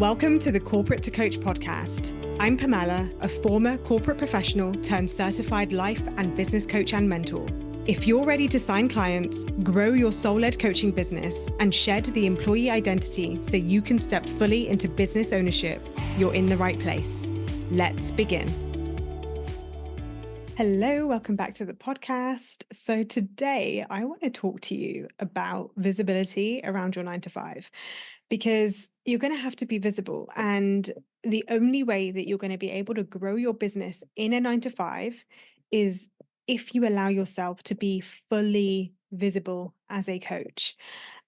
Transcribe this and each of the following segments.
Welcome to the Corporate to Coach podcast. I'm Pamela, a former corporate professional turned certified life and business coach and mentor. If you're ready to sign clients, grow your soul-led coaching business, and shed the employee identity so you can step fully into business ownership, you're in the right place. Let's begin. Hello, welcome back to the podcast. So today I want to talk to you about visibility around your 9 to 5, because you're going to have to be visible. And the only way that you're going to be able to grow your business in a 9 to 5 is if you allow yourself to be fully visible as a coach.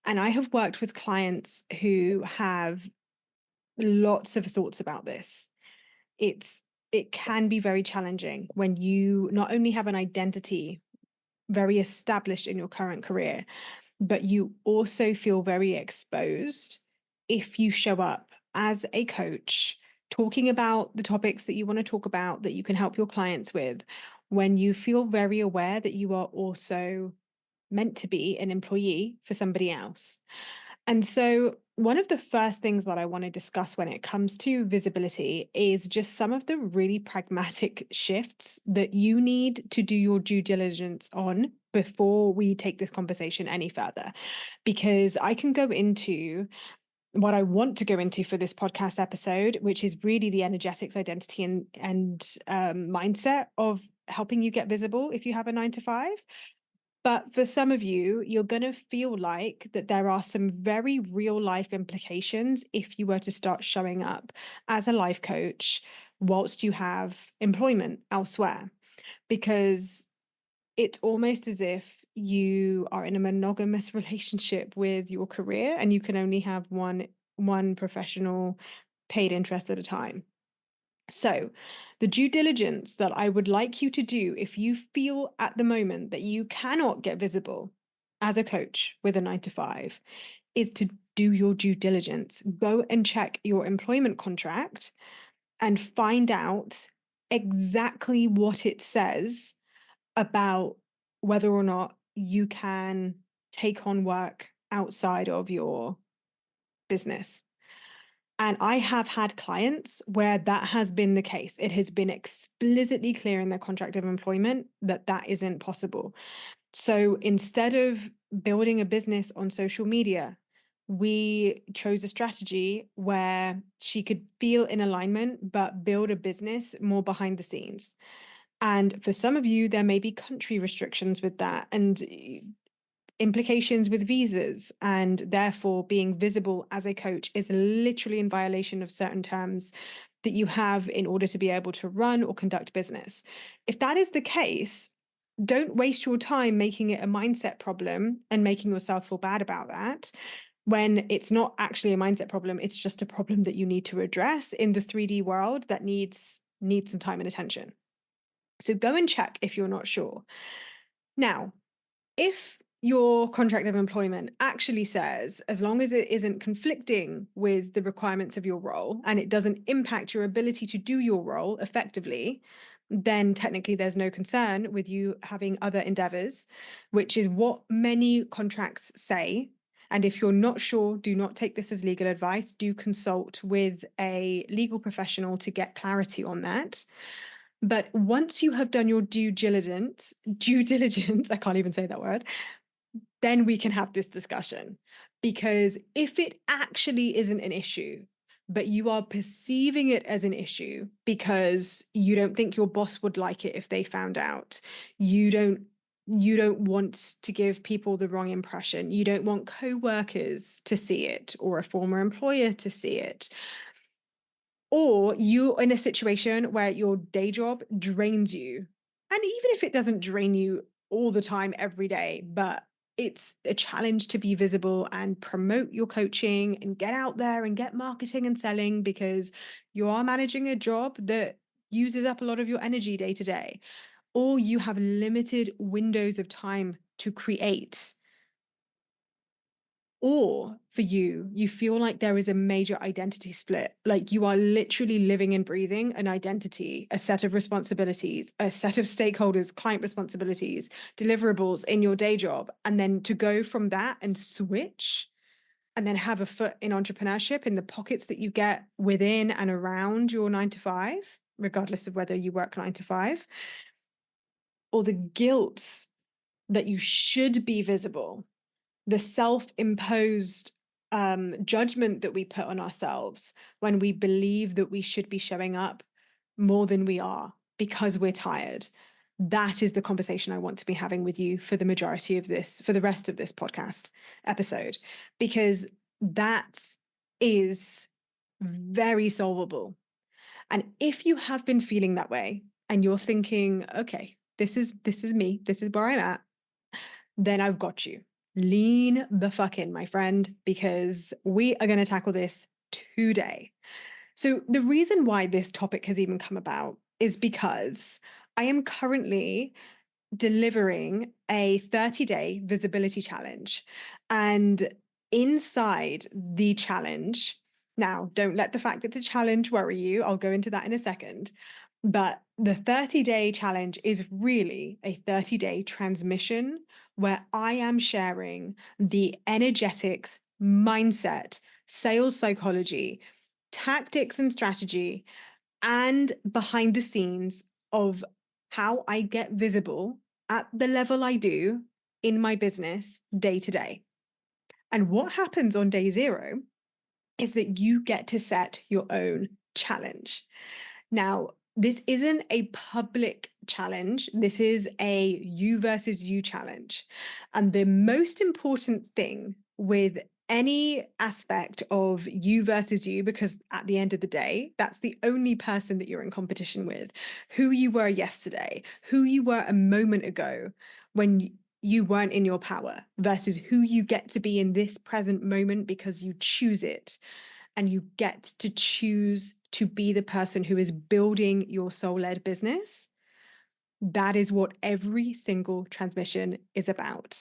And I have worked with clients who have lots of thoughts about this. It can be very challenging when you not only have an identity very established in your current career, but you also feel very exposed if you show up as a coach, talking about the topics that you want to talk about, that you can help your clients with, when you feel very aware that you are also meant to be an employee for somebody else. And so one of the first things that I want to discuss when it comes to visibility is just some of the really pragmatic shifts that you need to do your due diligence on before we take this conversation any further. Because I can go into what I want to go into for this podcast episode, which is really the energetics, identity, and mindset of helping you get visible if you have a 9 to 5. But for some of you, you're going to feel like that there are some very real life implications if you were to start showing up as a life coach whilst you have employment elsewhere, because it's almost as if you are in a monogamous relationship with your career and you can only have one professional paid interest at a time. So, the due diligence that I would like you to do if you feel at the moment that you cannot get visible as a coach with a 9 to 5 is to do your due diligence. Go and check your employment contract and find out exactly what it says about whether or not you can take on work outside of your business. And I have had clients where that has been the case. It has been explicitly clear in their contract of employment that that isn't possible. So instead of building a business on social media, we chose a strategy where she could feel in alignment, but build a business more behind the scenes. And for some of you, there may be country restrictions with that and implications with visas, and therefore being visible as a coach is literally in violation of certain terms that you have in order to be able to run or conduct business. If that is the case, don't waste your time making it a mindset problem and making yourself feel bad about that, when it's not actually a mindset problem. It's just a problem that you need to address in the 3D world that needs some time and attention. So go and check if you're not sure. Now, if your contract of employment actually says, as long as it isn't conflicting with the requirements of your role and it doesn't impact your ability to do your role effectively, then technically there's no concern with you having other endeavors, which is what many contracts say. And if you're not sure, do not take this as legal advice. Do consult with a legal professional to get clarity on that. But once you have done your due diligence, I can't even say that word, then we can have this discussion. Because if it actually isn't an issue, but you are perceiving it as an issue because you don't think your boss would like it if they found out, you don't want to give people the wrong impression, you don't want co-workers to see it or a former employer to see it, or you're in a situation where your day job drains you, and even if it doesn't drain you all the time every day, but it's a challenge to be visible and promote your coaching and get out there and get marketing and selling because you are managing a job that uses up a lot of your energy day to day, or you have limited windows of time to create, or for you feel like there is a major identity split, like you are literally living and breathing an identity, a set of responsibilities, a set of stakeholders, client responsibilities, deliverables in your day job. And then to go from that and switch and then have a foot in entrepreneurship in the pockets that you get within and around your 9 to 5, regardless of whether you work 9 to 5, or the guilt that you should be visible, the self-imposed judgment that we put on ourselves when we believe that we should be showing up more than we are because we're tired. That is the conversation I want to be having with you for the majority of this, for the rest of this podcast episode, because that is very solvable. And if you have been feeling that way and you're thinking, okay, this is me, this is where I'm at, then I've got you. Lean the fuck in, my friend, because we are going to tackle this today. So, the reason why this topic has even come about is because I am currently delivering a 30-day visibility challenge. And inside the challenge, now don't let the fact it's a challenge worry you. I'll go into that in a second. But the 30-day challenge is really a 30-day transmission where I am sharing the energetics, mindset, sales psychology, tactics and strategy, and behind the scenes of how I get visible at the level I do in my business day to day. And what happens on day 0 is that you get to set your own challenge. Now, this isn't a public challenge. This is a you versus you challenge. And the most important thing with any aspect of you versus you, because at the end of the day, that's the only person that you're in competition with, who you were yesterday, who you were a moment ago when you weren't in your power versus who you get to be in this present moment because you choose it. And you get to choose to be the person who is building your soul-led business. That is what every single transmission is about.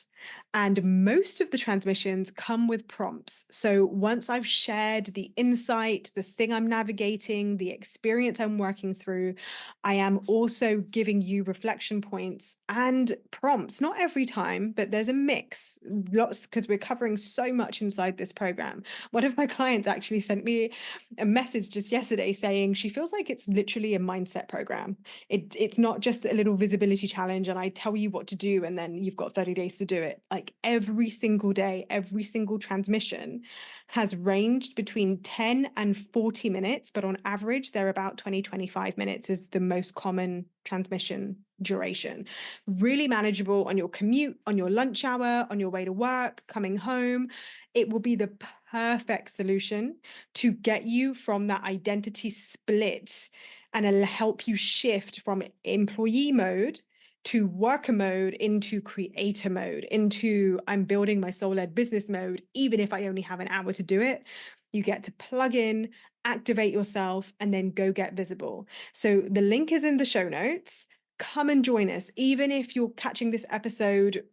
And most of the transmissions come with prompts. So once I've shared the insight, the thing I'm navigating, the experience I'm working through, I am also giving you reflection points and prompts. Not every time, but there's a mix. Lots, because we're covering so much inside this program. One of my clients actually sent me a message just yesterday saying she feels like it's literally a mindset program. It's not just a little visibility challenge and I tell you what to do and then you've got 30 days to do it. Like every single day, every single transmission has ranged between 10 and 40 minutes, but on average, they're about 20-25 minutes is the most common transmission duration. Really manageable on your commute, on your lunch hour, on your way to work, coming home. It will be the perfect solution to get you from that identity split and it'll help you shift from employee mode to worker mode into creator mode, into I'm building my soul-led business mode, even if I only have an hour to do it. You get to plug in, activate yourself, and then go get visible. So the link is in the show notes. Come and join us, even if you're catching this episode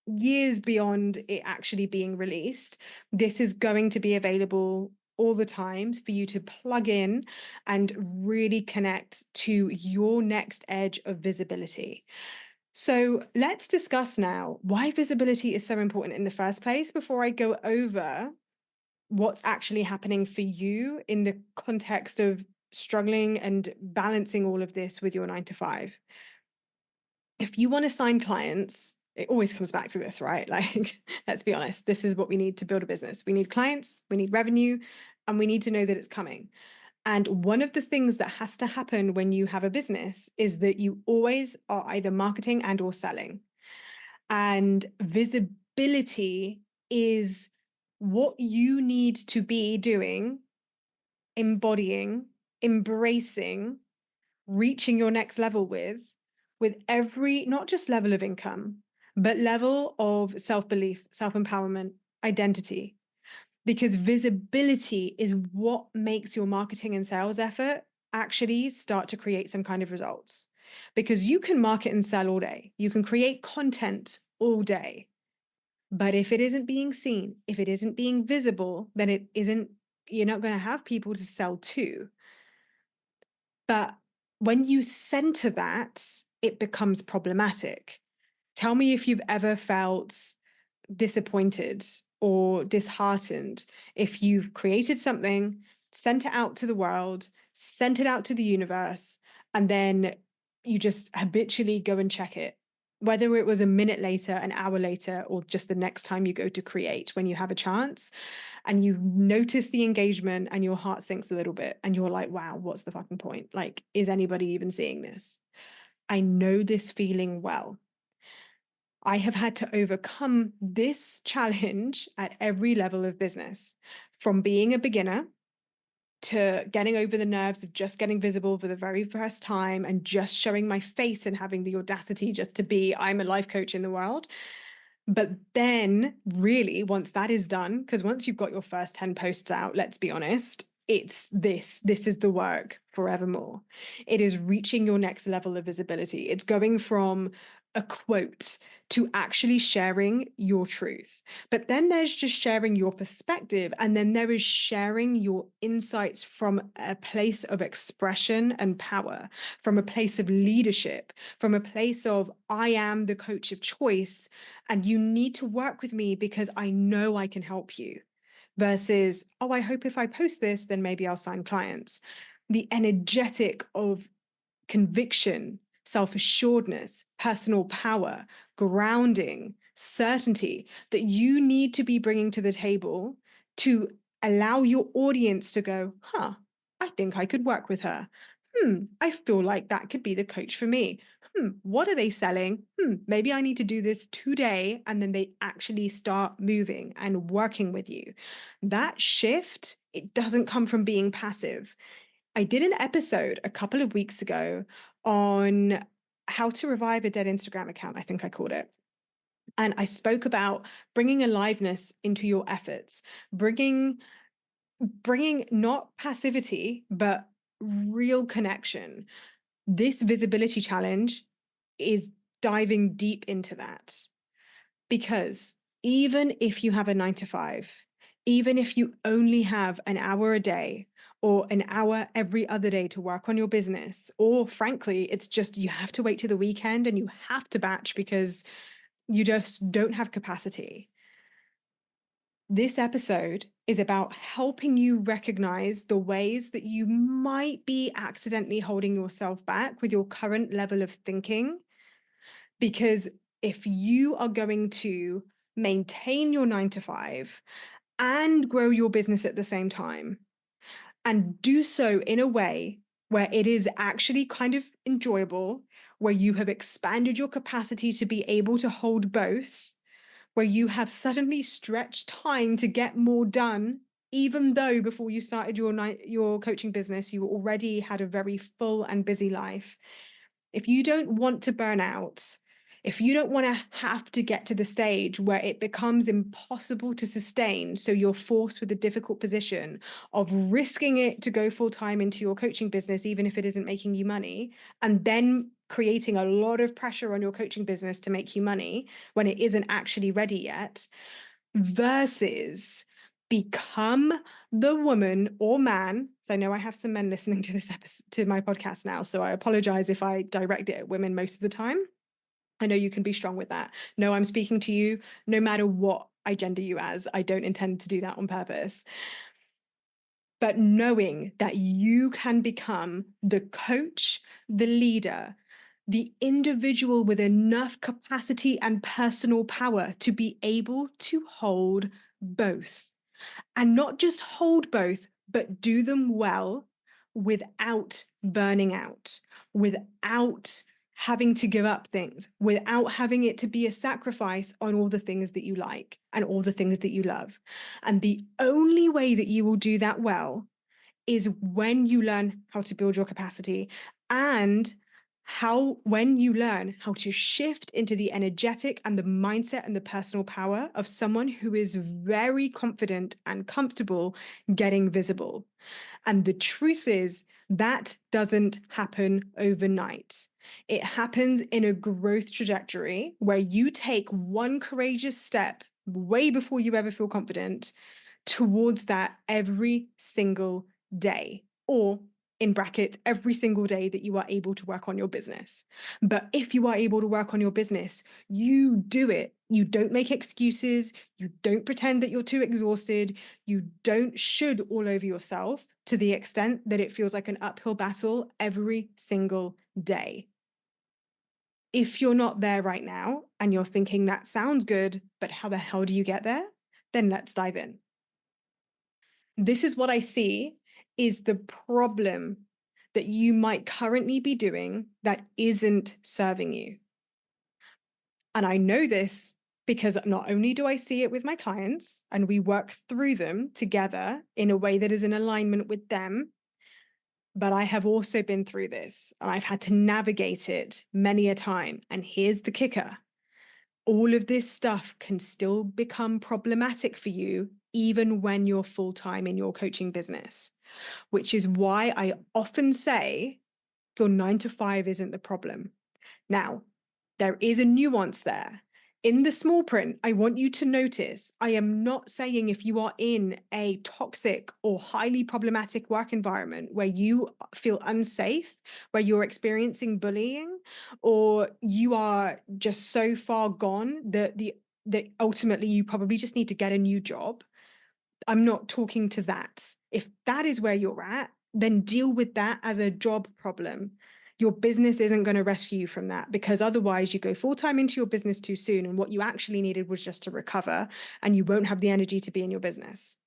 years beyond it actually being released. This is going to be available all the time for you to plug in and really connect to your next edge of visibility. So let's discuss now why visibility is so important in the first place before I go over what's actually happening for you in the context of struggling and balancing all of this with your 9 to 5. If you want to sign clients, it always comes back to this, right? Like, let's be honest, this is what we need to build a business. We need clients, we need revenue, and we need to know that it's coming. And one of the things that has to happen when you have a business is that you always are either marketing and or selling. And visibility is what you need to be doing, embodying, embracing, reaching your next level with every, not just level of income, but level of self-belief, self-empowerment, identity. Because visibility is what makes your marketing and sales effort actually start to create some kind of results. Because you can market and sell all day, you can create content all day. But if it isn't being seen, if it isn't being visible, then you're not going to have people to sell to. But when you center that, it becomes problematic. Tell me if you've ever felt disappointed or disheartened if you've created something, sent it out to the world, sent it out to the universe, and then you just habitually go and check it, whether it was a minute later, an hour later, or just the next time you go to create when you have a chance, and you notice the engagement and your heart sinks a little bit and you're like, wow, what's the fucking point? Like, is anybody even seeing this? I know this feeling well. I have had to overcome this challenge at every level of business, from being a beginner to getting over the nerves of just getting visible for the very first time and just showing my face and having the audacity just to be, I'm a life coach in the world. But then, really, once that is done, because once you've got your first 10 posts out, let's be honest, it's this is the work forevermore. It is reaching your next level of visibility. It's going from a quote to actually sharing your truth. But then there's just sharing your perspective. And then there is sharing your insights from a place of expression and power, from a place of leadership, from a place of, I am the coach of choice and you need to work with me because I know I can help you, versus, oh, I hope if I post this, then maybe I'll sign clients. The energetic of conviction, self assuredness, personal power, grounding, certainty that you need to be bringing to the table to allow your audience to go, huh, I think I could work with her. I feel like that could be the coach for me. What are they selling? Maybe I need to do this today. And then they actually start moving and working with you. That shift, it doesn't come from being passive. I did an episode a couple of weeks ago on how to revive a dead Instagram account, I think I called it. And I spoke about bringing aliveness into your efforts, bringing not passivity, but real connection. This visibility challenge is diving deep into that, because even if you have a 9 to 5, even if you only have an hour a day or an hour every other day to work on your business, or frankly, it's just you have to wait to the weekend and you have to batch because you just don't have capacity. This episode is about helping you recognize the ways that you might be accidentally holding yourself back with your current level of thinking. Because if you are going to maintain your 9 to 5 and grow your business at the same time, and do so in a way where it is actually kind of enjoyable, where you have expanded your capacity to be able to hold both, where you have suddenly stretched time to get more done, even though before you started your coaching business, you already had a very full and busy life. If you don't want to burn out, if you don't want to have to get to the stage where it becomes impossible to sustain, so you're forced with the difficult position of risking it to go full time into your coaching business, even if it isn't making you money, and then creating a lot of pressure on your coaching business to make you money when it isn't actually ready yet, versus become the woman or man. So I know I have some men listening to this episode, to my podcast now, so I apologize if I direct it at women most of the time. I know you can be strong with that. No, I'm speaking to you no matter what I gender you as. I don't intend to do that on purpose. But knowing that you can become the coach, the leader, the individual with enough capacity and personal power to be able to hold both. And not just hold both, but do them well without burning out, without having to give up things, without having it to be a sacrifice on all the things that you like and all the things that you love. And the only way that you will do that well is when you learn how to build your capacity, and when you learn how to shift into the energetic and the mindset and the personal power of someone who is very confident and comfortable getting visible. And the truth is, that doesn't happen overnight. It happens in a growth trajectory where you take one courageous step way before you ever feel confident towards that every single day, or in brackets, every single day that you are able to work on your business. But if you are able to work on your business, you do it. You don't make excuses. You don't pretend that you're too exhausted. You don't should all over yourself to the extent that it feels like an uphill battle every single day. If you're not there right now and you're thinking that sounds good, but how the hell do you get there? Then let's dive in. This is what I see is the problem that you might currently be doing that isn't serving you. And I know this because not only do I see it with my clients and we work through them together in a way that is in alignment with them, but I have also been through this and I've had to navigate it many a time. And here's the kicker: all of this stuff can still become problematic for you, even when you're full time in your coaching business, which is why I often say your 9 to 5 isn't the problem. Now, there is a nuance there. In the small print, I want you to notice I am not saying if you are in a toxic or highly problematic work environment where you feel unsafe, where you're experiencing bullying, or you are just so far gone that ultimately you probably just need to get a new job. I'm not talking to that. If that is where you're at, then deal with that as a job problem. Your business isn't going to rescue you from that, because otherwise you go full time into your business too soon. And what you actually needed was just to recover, and you won't have the energy to be in your business.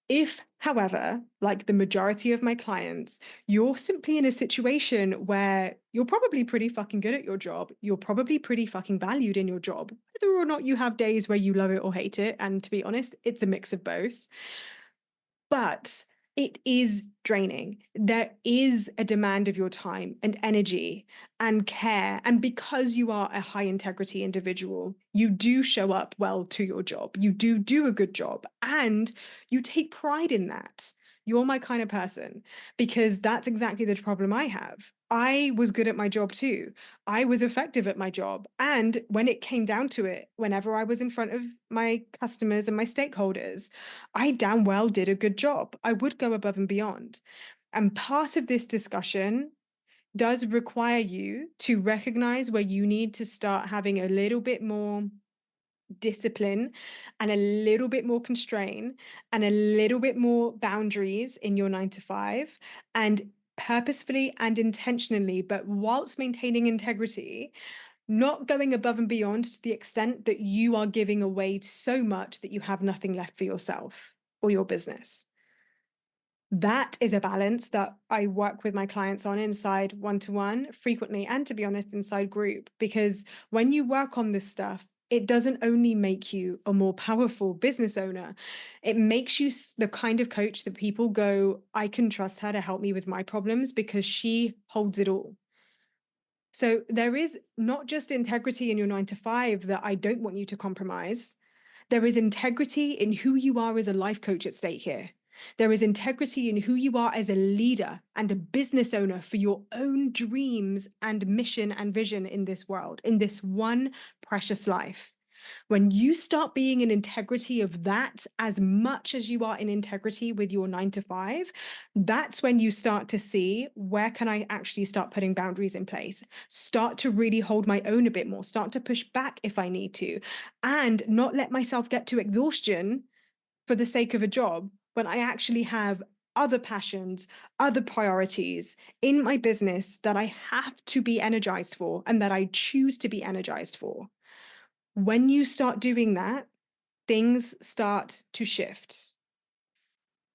If, however, like the majority of my clients, you're simply in a situation where you're probably pretty fucking good at your job, you're probably pretty fucking valued in your job, whether or not you have days where you love it or hate it. And to be honest, it's a mix of both. But it is draining. There is a demand of your time and energy and care. And because you are a high integrity individual, you do show up well to your job. You do a good job and you take pride in that. You're my kind of person, because that's exactly the problem I have. I was good at my job too. I was effective at my job. And when it came down to it, whenever I was in front of my customers and my stakeholders, I damn well did a good job. I would go above and beyond. And part of this discussion does require you to recognize where you need to start having a little bit more discipline and a little bit more constraint and a little bit more boundaries in your 9 to 5, and purposefully and intentionally, but whilst maintaining integrity, not going above and beyond to the extent that you are giving away so much that you have nothing left for yourself or your business. That is a balance that I work with my clients on inside one-to-one frequently, and to be honest, inside group, because when you work on this stuff, it doesn't only make you a more powerful business owner, it makes you the kind of coach that people go, I can trust her to help me with my problems because she holds it all. So there is not just integrity in your 9 to 5 that I don't want you to compromise. There is integrity in who you are as a life coach at stake here. There is integrity in who you are as a leader and a business owner for your own dreams and mission and vision in this world, in this one precious life. When you start being in integrity of that as much as you are in integrity with your 9 to 5, that's when you start to see, where can I actually start putting boundaries in place? Start to really hold my own a bit more, start to push back if I need to, and not let myself get to exhaustion for the sake of a job when I actually have other passions, other priorities in my business that I have to be energized for and that I choose to be energized for. When you start doing that, things start to shift.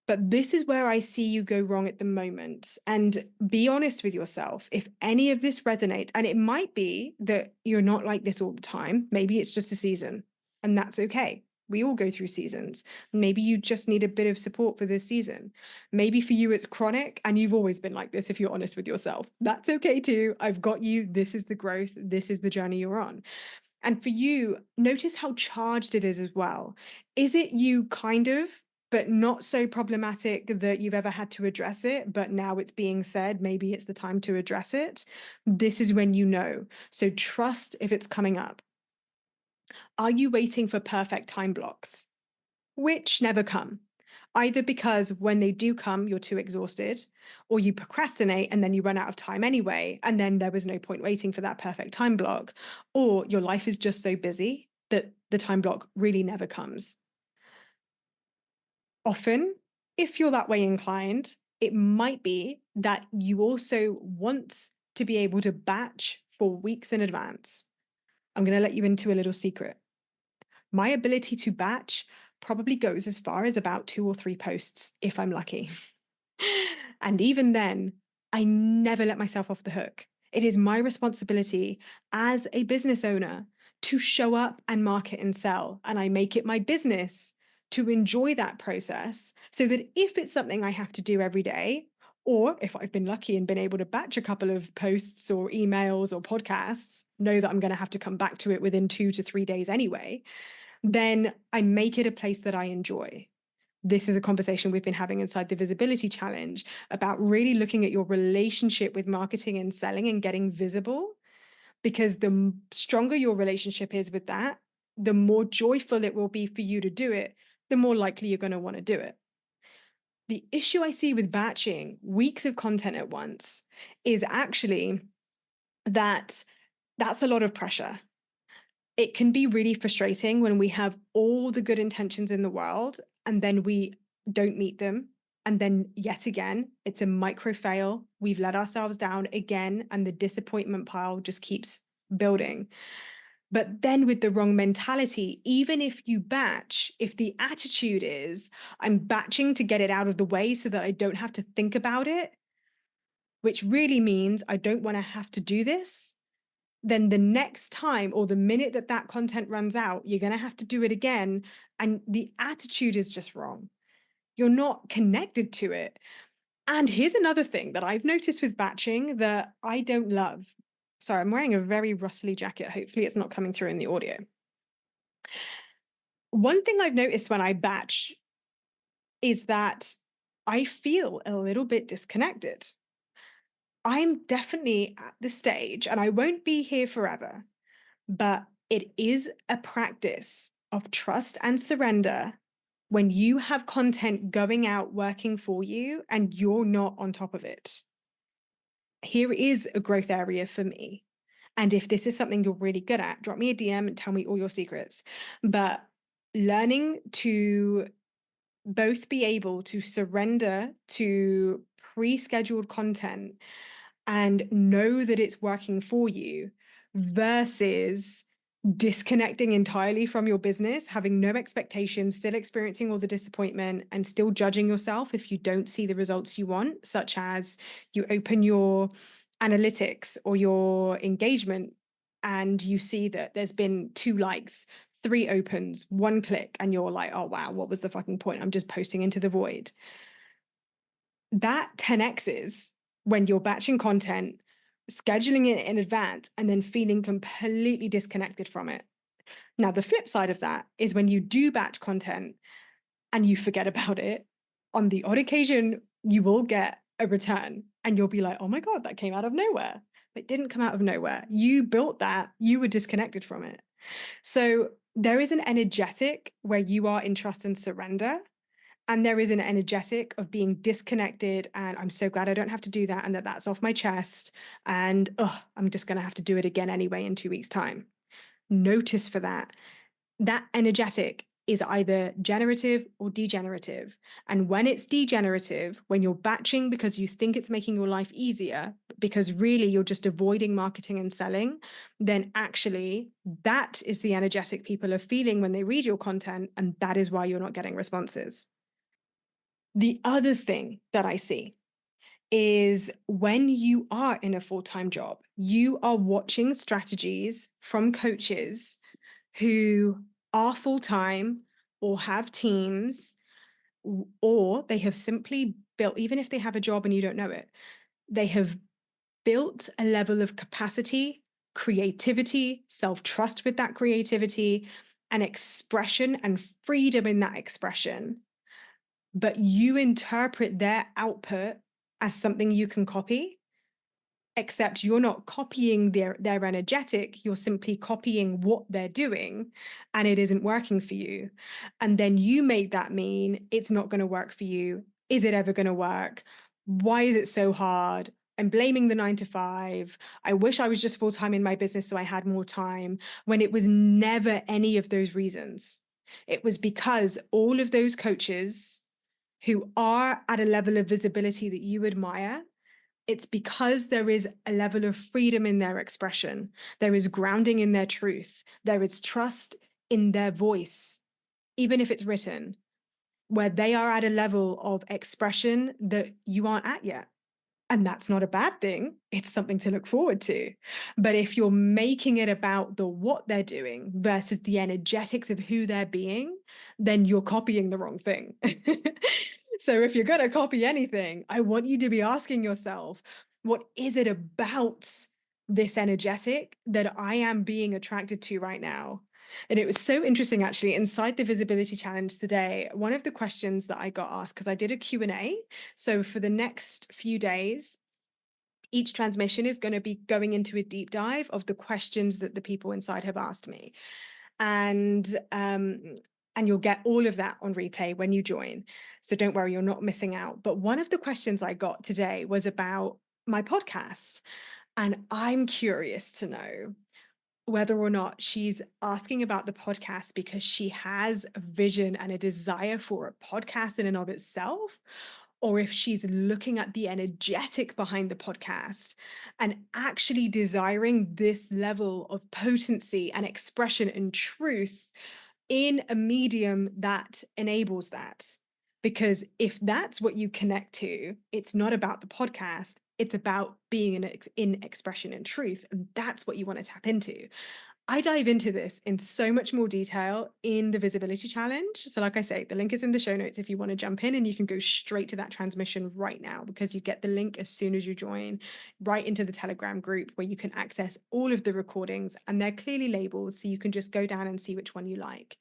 But this is where I see you go wrong at the moment. And be honest with yourself. If any of this resonates, and it might be that you're not like this all the time, maybe it's just a season, and that's okay. We all go through seasons. Maybe you just need a bit of support for this season. Maybe for you, it's chronic and you've always been like this, if you're honest with yourself. That's okay too. I've got you. This is the growth. This is the journey you're on. And for you, notice how charged it is as well. Is it you kind of, but not so problematic that you've ever had to address it, but now it's being said, maybe it's the time to address it? This is when you know. So trust if it's coming up. Are you waiting for perfect time blocks, which never come? either because when they do come, you're too exhausted, or you procrastinate and then you run out of time anyway, and then there was no point waiting for that perfect time block, or your life is just so busy that the time block really never comes. Often, if you're that way inclined, it might be that you also want to be able to batch for weeks in advance. I'm going to let you into a little secret. My ability to batch probably goes as far as about 2 or 3 posts if I'm lucky. And even then, I never let myself off the hook. It is my responsibility as a business owner to show up and market and sell. And I make it my business to enjoy that process so that if it's something I have to do every day, or if I've been lucky and been able to batch a couple of posts or emails or podcasts, know that I'm going to have to come back to it within 2 to 3 days anyway, then I make it a place that I enjoy. This is a conversation we've been having inside the Visibility Challenge about really looking at your relationship with marketing and selling and getting visible, because the stronger your relationship is with that, the more joyful it will be for you to do it, the more likely you're going to want to do it. The issue I see with batching weeks of content at once is actually that that's a lot of pressure. It can be really frustrating when we have all the good intentions in the world and then we don't meet them. And then yet again, it's a micro fail. We've let ourselves down again, and the disappointment pile just keeps building. But then with the wrong mentality, even if you batch, if the attitude is, I'm batching to get it out of the way so that I don't have to think about it, which really means I don't want to have to do this, then the next time or the minute that that content runs out, you're going to have to do it again. And the attitude is just wrong. You're not connected to it. And here's another thing that I've noticed with batching that I don't love. Sorry, I'm wearing a very rustly jacket. Hopefully, it's not coming through in the audio. One thing I've noticed when I batch is that I feel a little bit disconnected. I'm definitely at the stage, and I won't be here forever, but it is a practice of trust and surrender when you have content going out working for you and you're not on top of it. Here is a growth area for me. And if this is something you're really good at, drop me a DM and tell me all your secrets. But learning to both be able to surrender to pre scheduled content and know that it's working for you versus disconnecting entirely from your business, having no expectations, still experiencing all the disappointment, and still judging yourself if you don't see the results you want, such as you open your analytics or your engagement and you see that there's been 2 likes, 3 opens, 1 click, and you're like, oh, wow, what was the fucking point? I'm just posting into the void. That 10x's when you're batching content, scheduling it in advance, and then feeling completely disconnected from it. Now, the flip side of that is when you do batch content and you forget about it, on the odd occasion, you will get a return and you'll be like, oh my God, that came out of nowhere. It didn't come out of nowhere. You built that, you were disconnected from it. So there is an energetic where you are in trust and surrender. And there is an energetic of being disconnected. And I'm so glad I don't have to do that and that that's off my chest. And I'm just going to have to do it again anyway in 2 weeks' time. Notice for that. That energetic is either generative or degenerative. And when it's degenerative, when you're batching because you think it's making your life easier, because really you're just avoiding marketing and selling, then actually that is the energetic people are feeling when they read your content. And that is why you're not getting responses. The other thing that I see is when you are in a full-time job, you are watching strategies from coaches who are full-time or have teams, or they have simply built, even if they have a job and you don't know it, they have built a level of capacity, creativity, self-trust with that creativity, and expression and freedom in that expression, but you interpret their output as something you can copy. except you're not copying their energetic, you're simply copying what they're doing, and it isn't working for you. And then you make that mean it's not going to work for you. Is it ever going to work? Why is it so hard? I'm blaming the 9 to 5. I wish I was just full time in my business so I had more time, when it was never any of those reasons. It was because all of those coaches who are at a level of visibility that you admire, it's because there is a level of freedom in their expression. There is grounding in their truth. There is trust in their voice, even if it's written, where they are at a level of expression that you aren't at yet. And that's not a bad thing. It's something to look forward to. But if you're making it about the what they're doing versus the energetics of who they're being, then you're copying the wrong thing. So if you're going to copy anything, I want you to be asking yourself, what is it about this energetic that I am being attracted to right now? And it was so interesting, actually, inside the visibility challenge today, one of the questions that I got asked, because I did a Q&A. So for the next few days, each transmission is going to be going into a deep dive of the questions that the people inside have asked me. And you'll get all of that on replay when you join. So don't worry, you're not missing out. But one of the questions I got today was about my podcast. And I'm curious to know whether or not she's asking about the podcast because she has a vision and a desire for a podcast in and of itself, or if she's looking at the energetic behind the podcast and actually desiring this level of potency and expression and truth in a medium that enables that. Because if that's what you connect to, it's not about the podcast, it's about being in expression and truth. And that's what you want to tap into. I dive into this in so much more detail in the visibility challenge. So like I say, the link is in the show notes if you want to jump in, and you can go straight to that transmission right now, because you get the link as soon as you join right into the Telegram group, where you can access all of the recordings, and they're clearly labeled so you can just go down and see which one you like.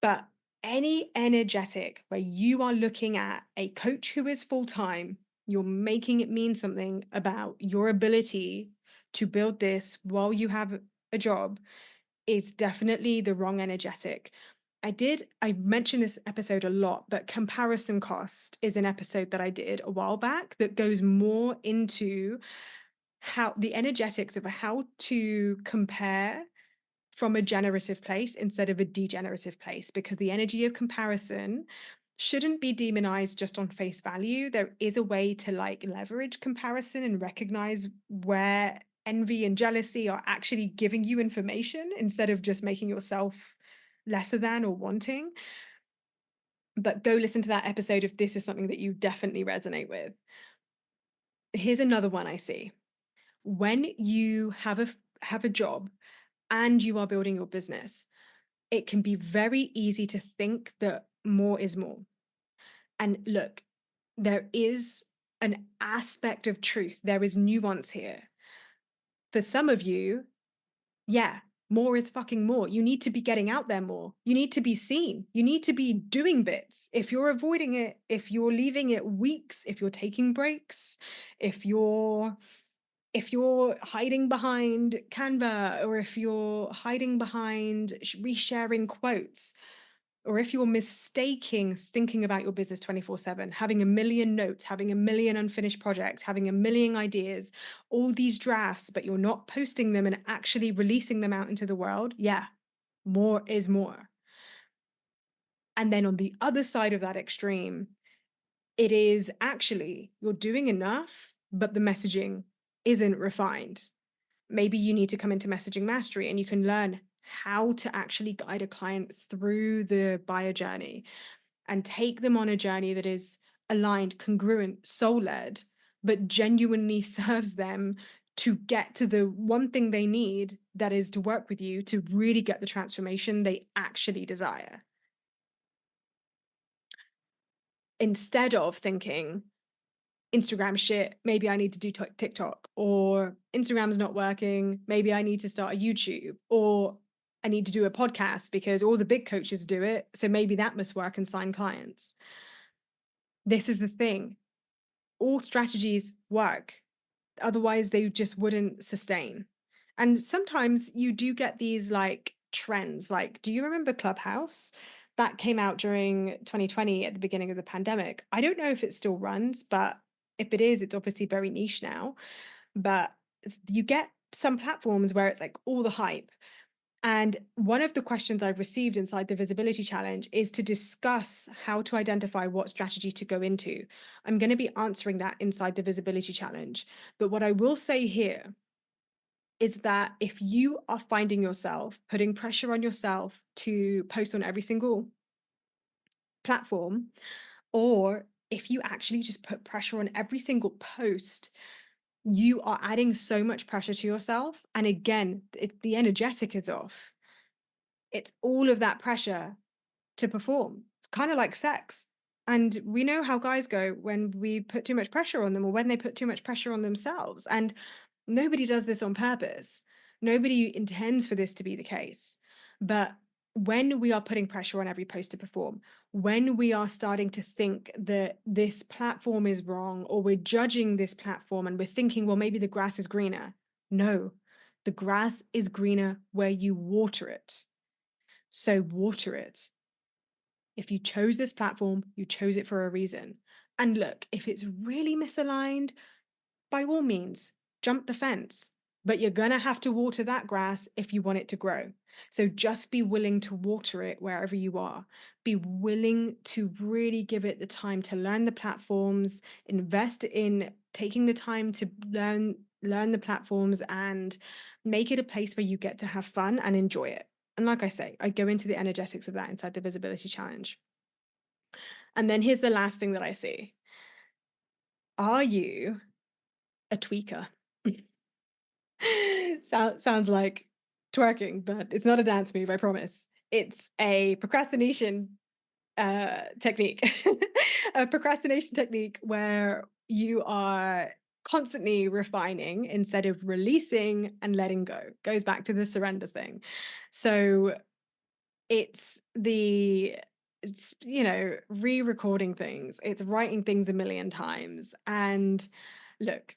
But any energetic where you are looking at a coach who is full-time, you're making it mean something about your ability to build this while you have a job, is definitely the wrong energetic. I mentioned this episode a lot, but comparison cost is an episode that I did a while back that goes more into how the energetics of how to compare from a generative place instead of a degenerative place, because the energy of comparison shouldn't be demonized just on face value. There is a way to like leverage comparison and recognize where envy and jealousy are actually giving you information instead of just making yourself lesser than or wanting. But go listen to that episode if this is something that you definitely resonate with. Here's another one I see. When you have a job and you are building your business, it can be very easy to think that more is more. And look, there is an aspect of truth. There is nuance here. For some of you, yeah, more is fucking more. You need to be getting out there more. You need to be seen. You need to be doing bits. If you're avoiding it, if you're leaving it weeks, if you're taking breaks, if you're hiding behind Canva, or if you're hiding behind resharing quotes, or if you're mistaking thinking about your business 24/7, having a million notes, having a million unfinished projects, having a million ideas, all these drafts, but you're not posting them and actually releasing them out into the world, yeah, more is more. And then on the other side of that extreme, it is actually you're doing enough, but the messaging isn't refined. Maybe you need to come into messaging mastery and you can learn how to actually guide a client through the buyer journey and take them on a journey that is aligned, congruent, soul-led, but genuinely serves them to get to the one thing they need, that is to work with you to really get the transformation they actually desire. Instead of thinking, Instagram shit, maybe I need to do TikTok, or Instagram's not working, maybe I need to start a YouTube, or I need to do a podcast because all the big coaches do it, so maybe that must work and sign clients. This is the thing. All strategies work. Otherwise, they just wouldn't sustain. And sometimes you do get these like trends. Like, do you remember Clubhouse? That came out during 2020 at the beginning of the pandemic. I don't know if it still runs, but if it is, it's obviously very niche now. But you get some platforms where it's like all the hype. And one of the questions I've received inside the visibility challenge is to discuss how to identify what strategy to go into. I'm going to be answering that inside the visibility challenge. But what I will say here is that if you are finding yourself putting pressure on yourself to post on every single platform, or if you actually just put pressure on every single post, you are adding so much pressure to yourself. And again, the energetic is off. It's all of that pressure to perform. It's kind of like sex. And we know how guys go when we put too much pressure on them or when they put too much pressure on themselves. And nobody does this on purpose. Nobody intends for this to be the case. But when we are putting pressure on every post to perform, when we are starting to think that this platform is wrong, or we're judging this platform and we're thinking, well, maybe the grass is greener. No, the grass is greener where you water it. So water it. If you chose this platform, you chose it for a reason. And look, if it's really misaligned, by all means, jump the fence. But you're going to have to water that grass if you want it to grow. So just be willing to water it wherever you are. Be willing to really give it the time to learn the platforms, invest in taking the time to learn the platforms and make it a place where you get to have fun and enjoy it. And like I say, I go into the energetics of that inside the visibility challenge. And then here's the last thing that I see. Are you a tweaker? Sounds like twerking, but it's not a dance move, I promise. It's a procrastination technique. A procrastination technique where you are constantly refining instead of releasing and letting go. Goes back to the surrender thing. So it's re-recording things. It's writing things a million times. And look,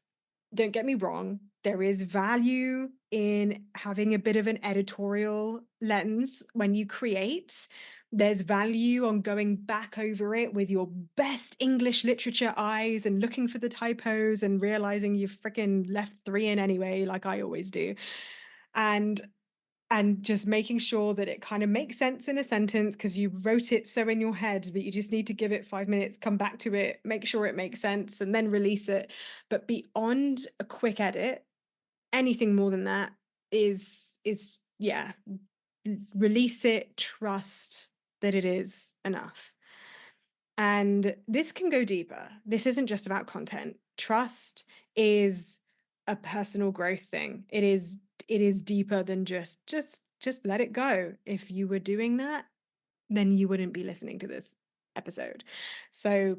don't get me wrong, there is value in having a bit of an editorial lens when you create. There's value on going back over it with your best English literature eyes and looking for the typos and realizing you've freaking left three in anyway, like I always do. And just making sure that it kind of makes sense in a sentence because you wrote it so in your head, but you just need to give it 5 minutes, come back to it, make sure it makes sense, and then release it. But beyond a quick edit, anything more than that is yeah, release it, trust that it is enough. And this can go deeper. This isn't just about content. Trust is a personal growth thing. It is deeper than just let it go. If you were doing that, then you wouldn't be listening to this episode. So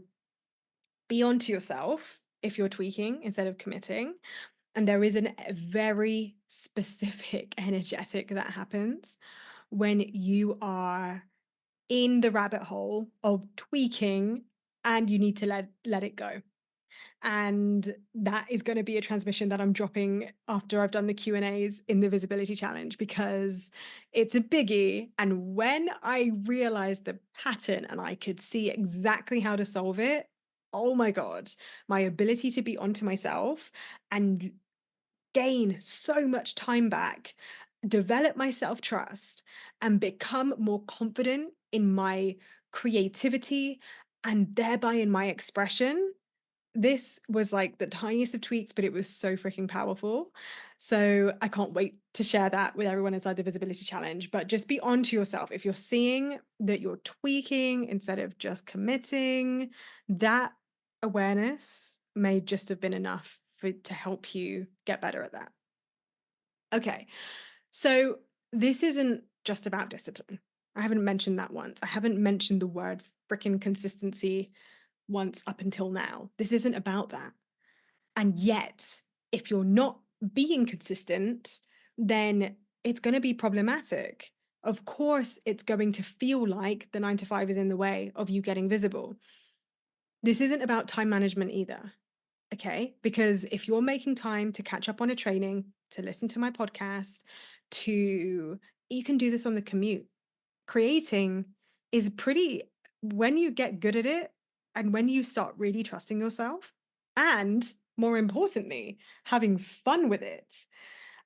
be onto yourself if you're tweaking instead of committing. And there is a very specific energetic that happens when you are in the rabbit hole of tweaking and you need to let it go. And that is going to be a transmission that I'm dropping after I've done the Q&As in the visibility challenge because it's a biggie. And when I realized the pattern and I could see exactly how to solve it, oh my God, my ability to be onto myself and gain so much time back, develop my self trust, and become more confident in my creativity and thereby in my expression. This was like the tiniest of tweaks, but it was so freaking powerful. So I can't wait to share that with everyone inside the visibility challenge. But just be onto yourself. If you're seeing that you're tweaking instead of just committing, that awareness may just have been enough to help you get better at that. Okay, so this isn't just about discipline. I haven't mentioned that once. I haven't mentioned the word freaking consistency once up until now. This isn't about that. And yet, if you're not being consistent, then it's going to be problematic. Of course, it's going to feel like the 9 to 5 is in the way of you getting visible. This isn't about time management either. Okay. Because if you're making time to catch up on a training, to listen to my podcast, to you can do this on the commute. Creating is pretty when you get good at it and when you start really trusting yourself and more importantly, having fun with it.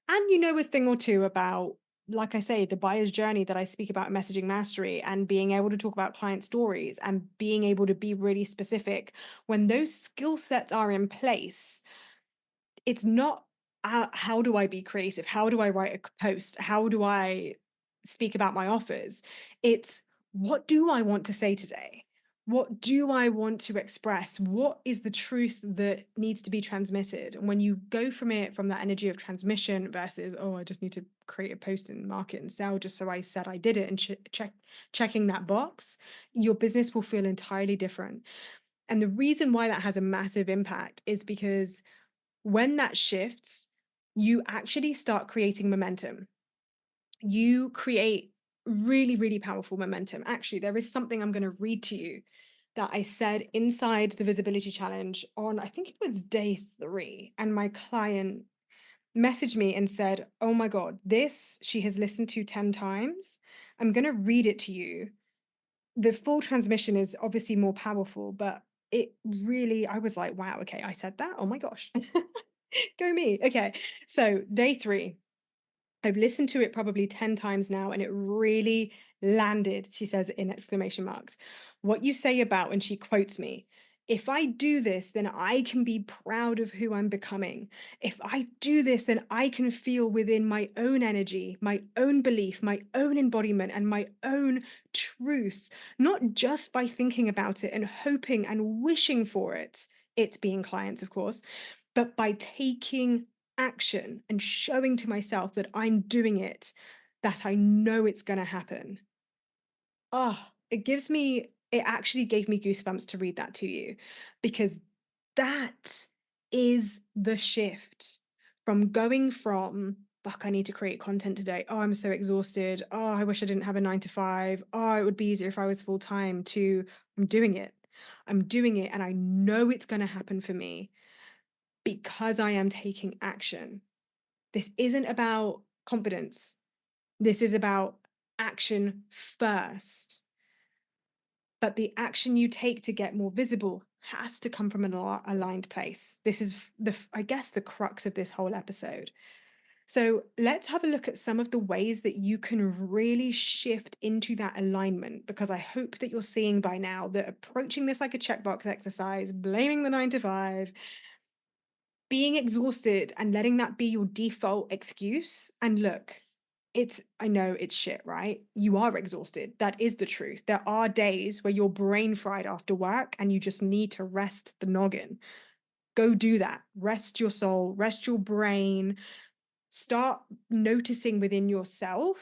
And you know a thing or two about, like I say, the buyer's journey that I speak about in messaging mastery and being able to talk about client stories and being able to be really specific. When those skill sets are in place, it's not, how do I be creative? How do I write a post? How do I speak about my offers? It's, what do I want to say today? What do I want to express? What is the truth that needs to be transmitted? And when you go from it, from that energy of transmission versus, oh, I just need to create a post and market and sell just so I said I did it and checking that box, your business will feel entirely different. And the reason why that has a massive impact is because when that shifts, you actually start creating momentum. You create really, really powerful momentum. Actually, there is something I'm going to read to you that I said inside the visibility challenge on, I think it was day 3. And my client messaged me and said, oh my God, this she has listened to 10 times. I'm going to read it to you. The full transmission is obviously more powerful, but it really, I was like, wow, okay, I said that. Oh my gosh. Go me. Okay. So, day 3, I've listened to it probably 10 times now and it really landed, she says in exclamation marks. What you say about, and she quotes me, if I do this, then I can be proud of who I'm becoming. If I do this, then I can feel within my own energy, my own belief, my own embodiment, and my own truth, not just by thinking about it and hoping and wishing for it, it being clients, of course, but by taking action and showing to myself that I'm doing it, that I know it's going to happen. Oh, it actually gave me goosebumps to read that to you because that is the shift from going from, fuck, I need to create content today. Oh, I'm so exhausted. Oh, I wish I didn't have a 9 to 5. Oh, it would be easier if I was full time to, I'm doing it. I'm doing it. And I know it's going to happen for me because I am taking action. This isn't about confidence. This is about action first. But the action you take to get more visible has to come from an aligned place. This is I guess, the crux of this whole episode. So let's have a look at some of the ways that you can really shift into that alignment, because I hope that you're seeing by now that approaching this like a checkbox exercise, blaming the 9 to 5, being exhausted and letting that be your default excuse. And look, I know it's shit, right? You are exhausted. That is the truth. There are days where you're brain fried after work and you just need to rest the noggin. Go do that. Rest your soul, rest your brain, start noticing within yourself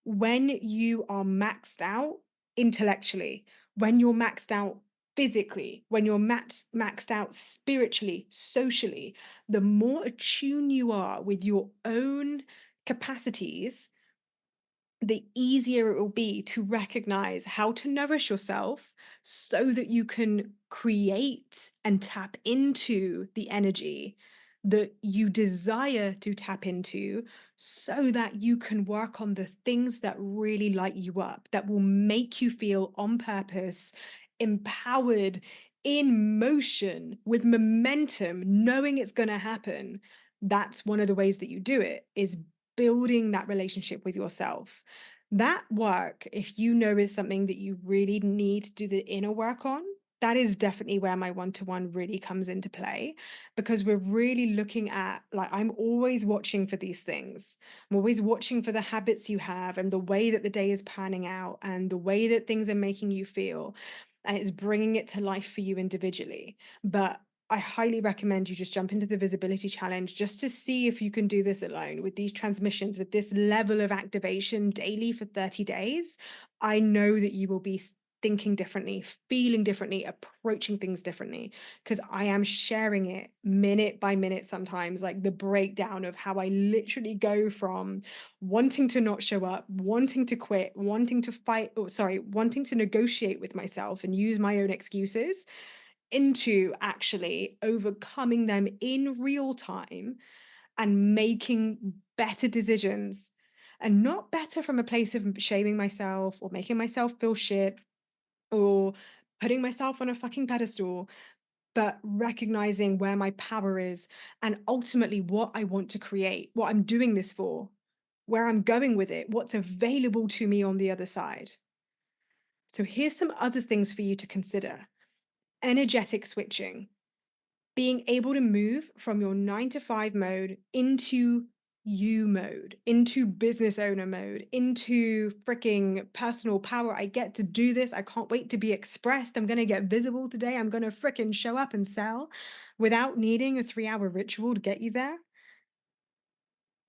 when you are maxed out intellectually, when you're maxed out physically, when you're maxed out spiritually, socially. The more attuned you are with your own capacities, the easier it will be to recognize how to nourish yourself so that you can create and tap into the energy that you desire to tap into, so that you can work on the things that really light you up, that will make you feel on purpose, empowered, in motion, with momentum, knowing it's going to happen. That's one of the ways that you do it, is building that relationship with yourself. That work, if you know is something that you really need to do the inner work on, that is definitely where my one-to-one really comes into play, because we're really looking at, like, I'm always watching for these things. I'm always watching for the habits you have and the way that the day is panning out and the way that things are making you feel. And it's bringing it to life for you individually. But I highly recommend you just jump into the visibility challenge just to see if you can do this alone with these transmissions, with this level of activation daily for 30 days. I know that you will be thinking differently, feeling differently, approaching things differently, because I am sharing it minute by minute sometimes, like the breakdown of how I literally go from wanting to not show up, wanting to quit, wanting to fight, or sorry, wanting to negotiate with myself and use my own excuses, into actually overcoming them in real time and making better decisions, and not better from a place of shaming myself or making myself feel shit or putting myself on a fucking pedestal, but recognizing where my power is and ultimately what I want to create, what I'm doing this for, where I'm going with it, what's available to me on the other side. So here's some other things for you to consider: energetic switching, being able to move from your 9 to 5 mode into you mode, into business owner mode, into freaking personal power. I get to do this. I can't wait to be expressed. I'm going to get visible today. I'm going to freaking show up and sell without needing a 3 hour ritual to get you there.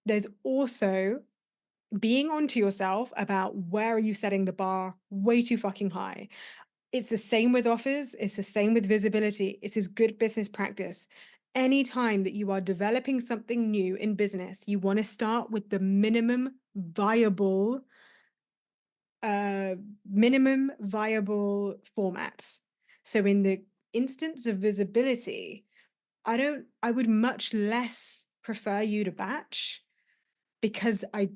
There's also being onto yourself about where are you setting the bar way too fucking high. It's the same with offers, it's the same with visibility. It's as good business practice. Anytime that you are developing something new in business, you want to start with the uh minimum viable format. So in the instance of visibility, I would much less prefer you to batch, because I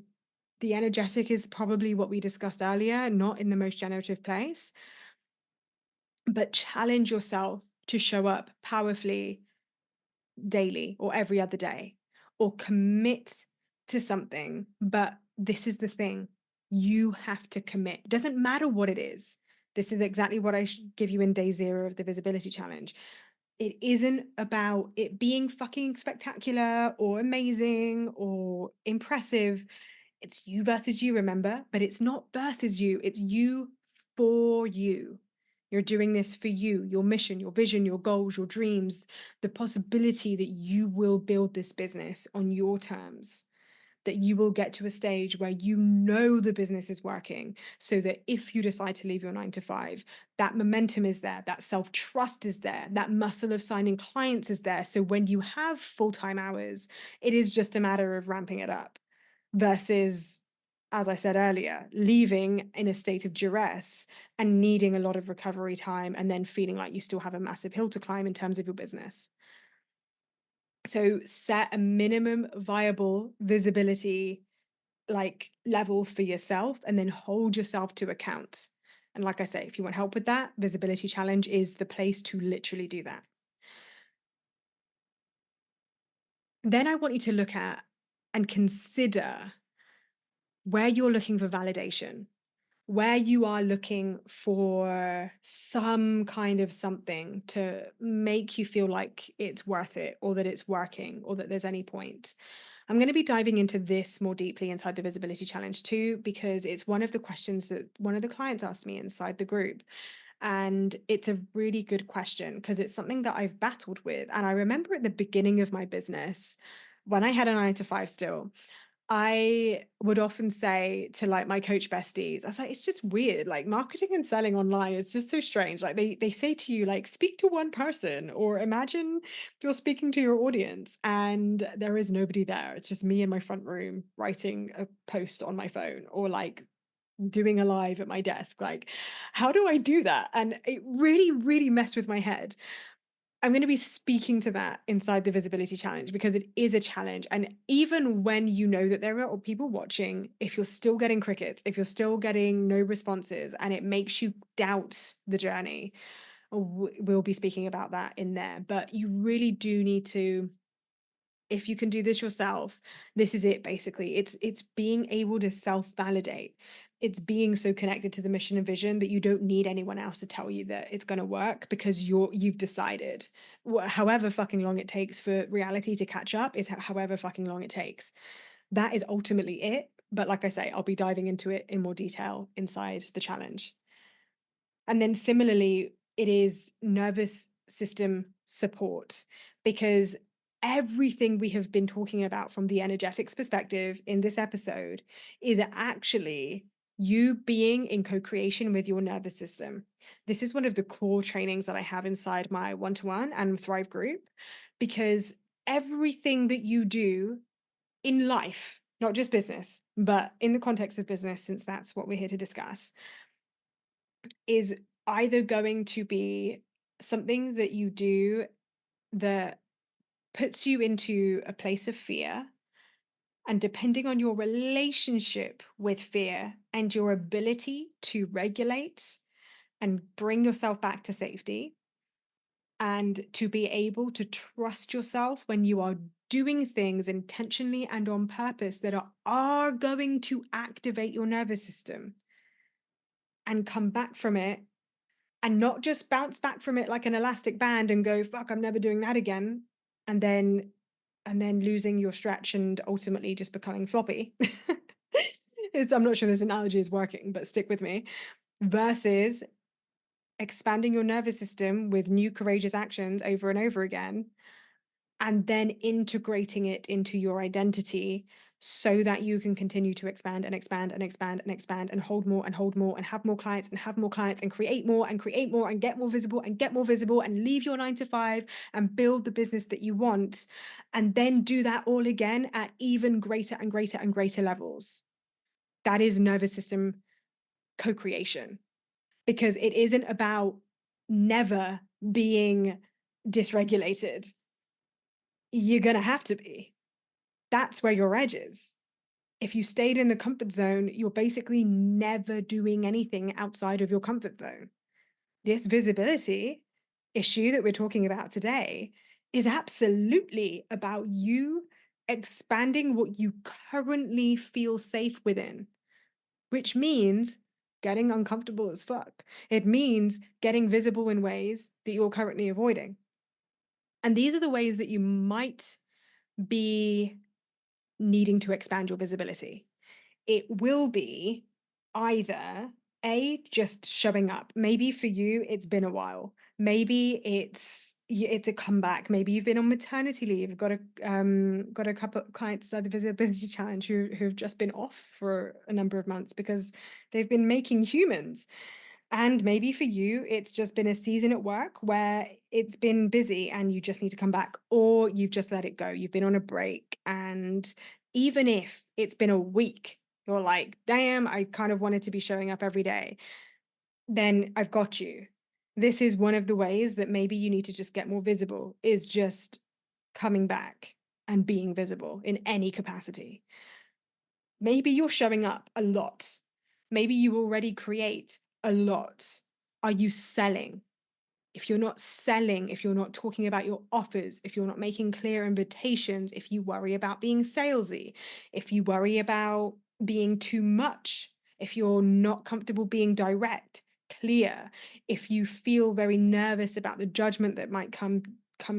the energetic is probably what we discussed earlier, not in the most generative place, but challenge yourself to show up powerfully daily or every other day, or commit to something. But this is the thing: you have to commit. It doesn't matter what it is. This is exactly what I give you in day 0 of the visibility challenge. It isn't about it being fucking spectacular or amazing or impressive. It's you versus you, remember? But it's not versus you, it's you for you. You're doing this for you, your mission, your vision, your goals, your dreams, the possibility that you will build this business on your terms, that you will get to a stage where you know the business is working, so that if you decide to leave your 9 to 5, that momentum is there, that self trust is there, that muscle of signing clients is there. So when you have full time hours, it is just a matter of ramping it up versus, as I said earlier, leaving in a state of duress and needing a lot of recovery time and then feeling like you still have a massive hill to climb in terms of your business. So set a minimum viable visibility like level for yourself and then hold yourself to account. And like I say, if you want help with that, visibility challenge is the place to literally do that. Then I want you to look at and consider where you're looking for validation, where you are looking for some kind of something to make you feel like it's worth it or that it's working or that there's any point. I'm going to be diving into this more deeply inside the visibility challenge too, because it's one of the questions that one of the clients asked me inside the group. And it's a really good question because it's something that I've battled with. And I remember at the beginning of my business, when I had a 9 to 5 still, I would often say to like my coach besties, I was like, it's just weird. Like marketing and selling online is just so strange. Like they say to you, like, speak to one person, or imagine you're speaking to your audience and there is nobody there. It's just me in my front room writing a post on my phone, or like doing a live at my desk. Like, how do I do that? And it really, really messed with my head. I'm going to be speaking to that inside the visibility challenge because it is a challenge. And even when you know that there are people watching, if you're still getting crickets, if you're still getting no responses and it makes you doubt the journey, we'll be speaking about that in there. But you really do need to, if you can do this yourself, this is it basically. It's being able to self-validate. It's being so connected to the mission and vision that you don't need anyone else to tell you that it's going to work, because you've decided. However fucking long it takes for reality to catch up is however fucking long it takes. That is ultimately it. But like I say, I'll be diving into it in more detail inside the challenge. And then similarly, it is nervous system support, because everything we have been talking about from the energetics perspective in this episode is actually you being in co-creation with your nervous system. This is one of the core trainings that I have inside my one-to-one and Thrive group, because everything that you do in life, not just business, but in the context of business, since that's what we're here to discuss, is either going to be something that you do that puts you into a place of fear. And depending on your relationship with fear and your ability to regulate and bring yourself back to safety, and to be able to trust yourself when you are doing things intentionally and on purpose that are going to activate your nervous system and come back from it, and not just bounce back from it like an elastic band and go, fuck, I'm never doing that again. And then losing your stretch and ultimately just becoming floppy. I'm not sure this analogy is working, but stick with me. Versus expanding your nervous system with new courageous actions over and over again, and then integrating it into your identity so that you can continue to expand and expand and expand and expand and hold more and have more clients and have more clients and create more and create more and get more visible and get more visible and leave your 9 to 5 and build the business that you want, and then do that all again at even greater and greater and greater levels. That is nervous system co-creation, because it isn't about never being dysregulated. You're going to have to be. That's where your edge is. If you stayed in the comfort zone, you're basically never doing anything outside of your comfort zone. This visibility issue that we're talking about today is absolutely about you expanding what you currently feel safe within, which means getting uncomfortable as fuck. It means getting visible in ways that you're currently avoiding. And these are the ways that you might be needing to expand your visibility. It will be either just showing up. Maybe for you, it's been a while. Maybe it's a comeback. Maybe you've been on maternity leave. Got a couple of clients at the visibility challenge who've just been off for a number of months because they've been making humans. And maybe for you, it's just been a season at work where it's been busy and you just need to come back, or you've just let it go. You've been on a break. And even if it's been a week, you're like, damn, I kind of wanted to be showing up every day. Then I've got you. This is one of the ways that maybe you need to just get more visible, is just coming back and being visible in any capacity. Maybe you're showing up a lot. Maybe you already create a lot. Are you selling? If you're not selling, if you're not talking about your offers, if you're not making clear invitations, if you worry about being salesy, if you worry about being too much, if you're not comfortable being direct, clear, if you feel very nervous about the judgment that might come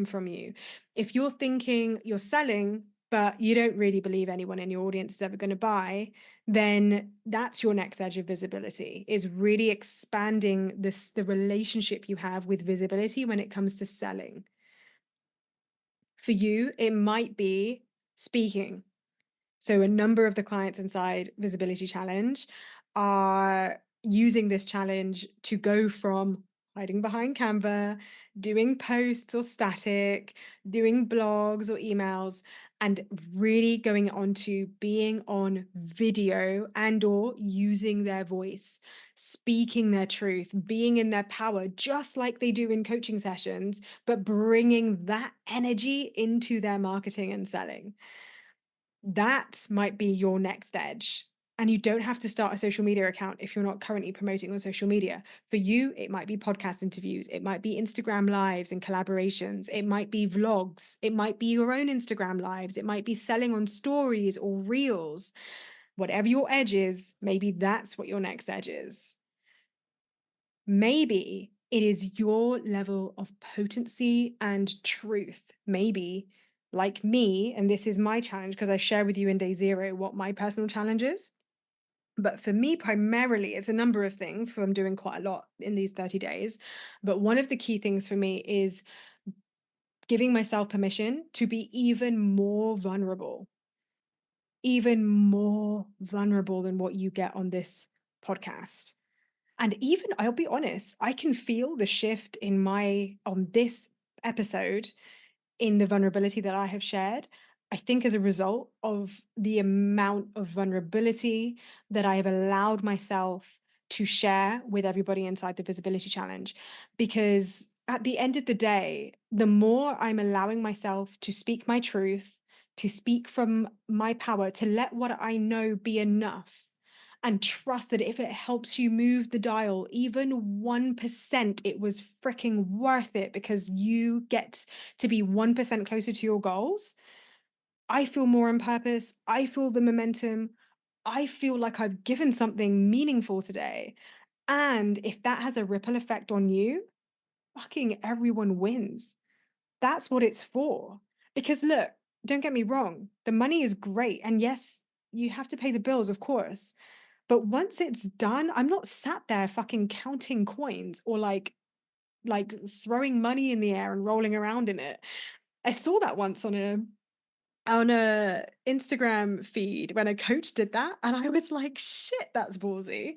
from you, if you're thinking you're selling but you don't really believe anyone in your audience is ever going to buy, then that's your next edge of visibility, is really expanding the relationship you have with visibility when it comes to selling. For you, it might be speaking. So a number of the clients inside Visibility Challenge are using this challenge to go from hiding behind Canva, doing posts or static, doing blogs or emails, and really going on to being on video and or using their voice, speaking their truth, being in their power, just like they do in coaching sessions, but bringing that energy into their marketing and selling. That might be your next edge. And you don't have to start a social media account if you're not currently promoting on social media. For you, it might be podcast interviews, it might be Instagram lives and collaborations, it might be vlogs, it might be your own Instagram lives, it might be selling on stories or reels. Whatever your edge is, maybe that's what your next edge is. Maybe it is your level of potency and truth. Maybe, like me, and this is my challenge because I share with you in day 0 what my personal challenge is. But for me, primarily, it's a number of things, because I'm doing quite a lot in these 30 days. But one of the key things for me is giving myself permission to be even more vulnerable than what you get on this podcast. And even, I'll be honest, I can feel the shift on this episode, in the vulnerability that I have shared. I think as a result of the amount of vulnerability that I have allowed myself to share with everybody inside the Visibility Challenge. Because at the end of the day, the more I'm allowing myself to speak my truth, to speak from my power, to let what I know be enough, and trust that if it helps you move the dial even 1%, it was freaking worth it because you get to be 1% closer to your goals. I feel more on purpose. I feel the momentum. I feel like I've given something meaningful today. And if that has a ripple effect on you, fucking everyone wins. That's what it's for. Because look, don't get me wrong, the money is great. And yes, you have to pay the bills, of course. But once it's done, I'm not sat there fucking counting coins or like throwing money in the air and rolling around in it. I saw that once on a Instagram feed when a coach did that, and I was like, "Shit, that's ballsy."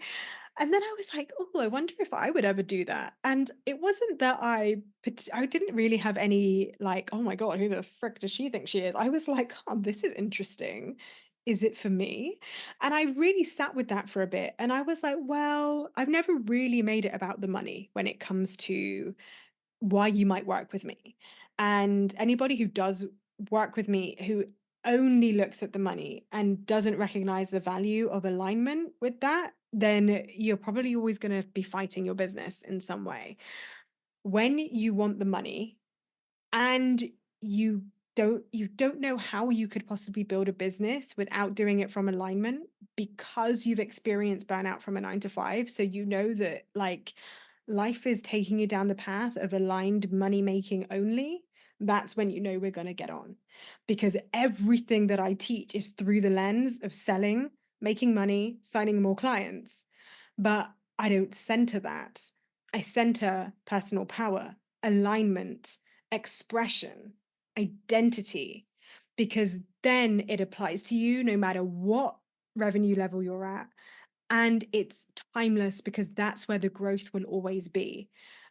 And then I was like, "Oh, I wonder if I would ever do that." And it wasn't that I didn't really have any like, "Oh my God, who the frick does she think she is?" I was like, "Oh, this is interesting. Is it for me?" And I really sat with that for a bit, and I was like, "Well, I've never really made it about the money when it comes to why you might work with me. And anybody who does work with me who only looks at the money and doesn't recognize the value of alignment with that, then you're probably always going to be fighting your business in some way. When you want the money, and you you don't know how you could possibly build a business without doing it from alignment because you've experienced burnout from a 9 to 5, so you know that like life is taking you down the path of aligned money making only. That's when you know we're going to get on, because everything that I teach is through the lens of selling, making money, signing more clients. But I don't center that. I center personal power, alignment, expression, identity, because then it applies to you no matter what revenue level you're at. And it's timeless because that's where the growth will always be.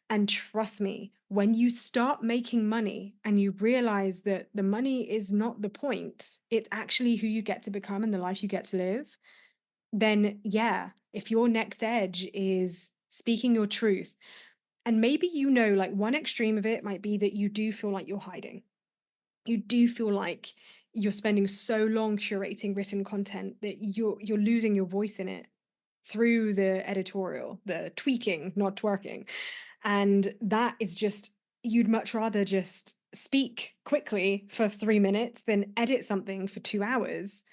And trust me, when you start making money and you realize that the money is not the point, it's actually who you get to become and the life you get to live, then yeah, if your next edge is speaking your truth, and maybe like one extreme of it might be that you do feel like you're hiding. You do feel like you're spending so long curating written content that you're losing your voice in it through the editorial, the tweaking, not twerking. And that is just, you'd much rather just speak quickly for 3 minutes than edit something for 2 hours.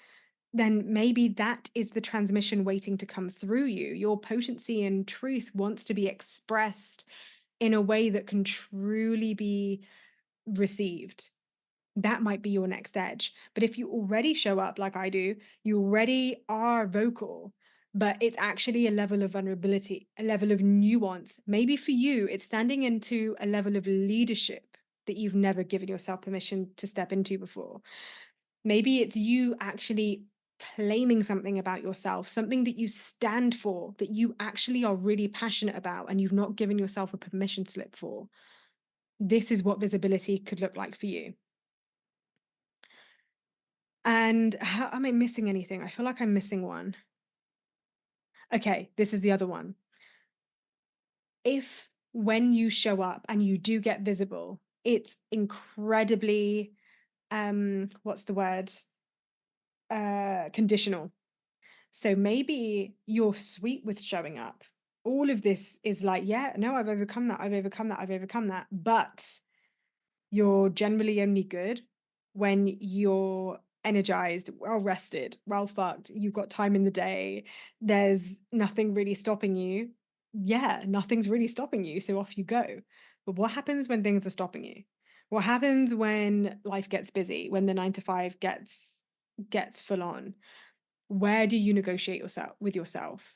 Then maybe that is the transmission waiting to come through you. Your potency and truth wants to be expressed in a way that can truly be received. That might be your next edge. But if you already show up like I do, you already are vocal, but it's actually a level of vulnerability, a level of nuance. Maybe for you, it's standing into a level of leadership that you've never given yourself permission to step into before. Maybe it's you actually claiming something about yourself, something that you stand for, that you actually are really passionate about, and you've not given yourself a permission slip for. This is what visibility could look like for you. And how am I missing anything? I feel like I'm missing one. Okay, this is the other one. If when you show up and you do get visible, it's incredibly what's the word? Conditional. So maybe you're sweet with showing up. All of this is like, yeah, no, I've overcome that. I've overcome that. I've overcome that. But you're generally only good when you're energized, well rested, well fucked. You've got time in the day. There's nothing really stopping you. Yeah, nothing's really stopping you. So off you go. But what happens when things are stopping you? What happens when life gets busy, when the 9 to 5 gets full on? Where do you negotiate yourself with yourself?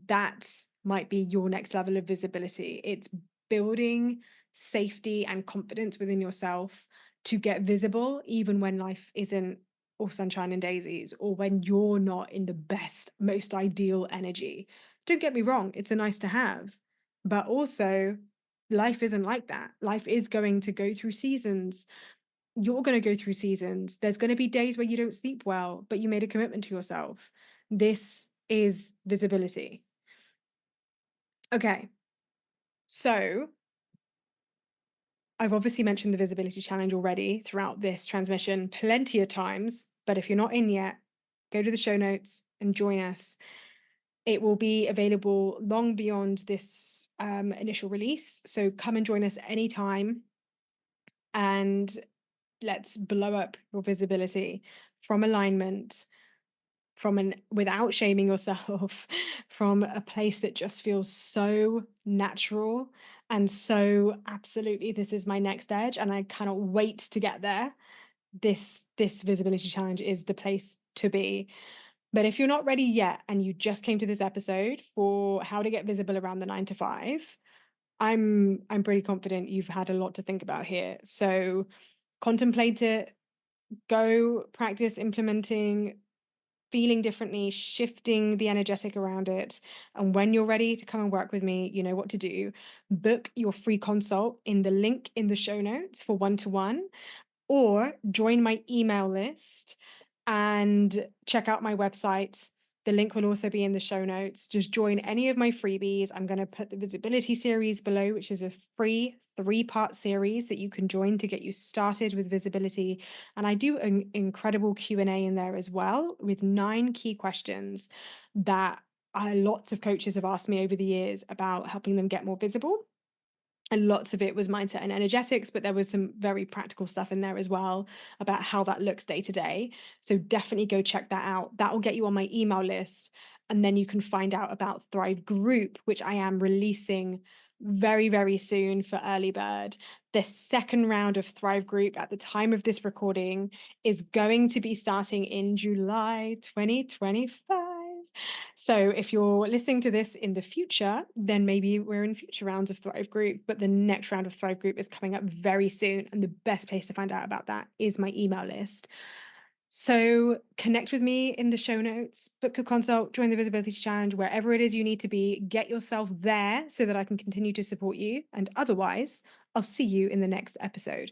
That might be your next level of visibility. It's building safety and confidence within yourself to get visible even when life isn't all sunshine and daisies, or when you're not in the best, most ideal energy. Don't get me wrong, it's a nice to have, but also life isn't like that. Life is going to go through seasons. You're going to go through seasons. There's going to be days where you don't sleep well, but you made a commitment to yourself. This is visibility. Okay. So I've obviously mentioned the visibility challenge already throughout this transmission plenty of times, but if you're not in yet, go to the show notes and join us. It will be available long beyond this initial release. So come and join us anytime and let's blow up your visibility from alignment, from an without shaming yourself, from a place that just feels so natural and so absolutely this is my next edge and I cannot wait to get there. This visibility challenge is the place to be. But if you're not ready yet and you just came to this episode for how to get visible around the 9 to 5, I'm pretty confident you've had a lot to think about here. So contemplate it, go practice implementing, feeling differently, shifting the energetic around it. And when you're ready to come and work with me, you know what to do. Book your free consult in the link in the show notes for one-to-one, or join my email list and check out my website. The link will also be in the show notes. Just join any of my freebies. I'm going to put the visibility series below, which is a free 3-part series that you can join to get you started with visibility. And I do an incredible Q&A in there as well with 9 key questions that lots of coaches have asked me over the years about helping them get more visible. And lots of it was mindset and energetics, but there was some very practical stuff in there as well about how that looks day to day. So definitely go check that out. That will get you on my email list. And then you can find out about Thrive Group, which I am releasing very, very soon for early bird. The second round of Thrive Group at the time of this recording is going to be starting in July 2025. So if you're listening to this in the future, then maybe we're in future rounds of Thrive Group, but the next round of Thrive Group is coming up very soon. And the best place to find out about that is my email list. So connect with me in the show notes, book a consult, join the visibility challenge, wherever it is you need to be, get yourself there so that I can continue to support you. And otherwise, I'll see you in the next episode.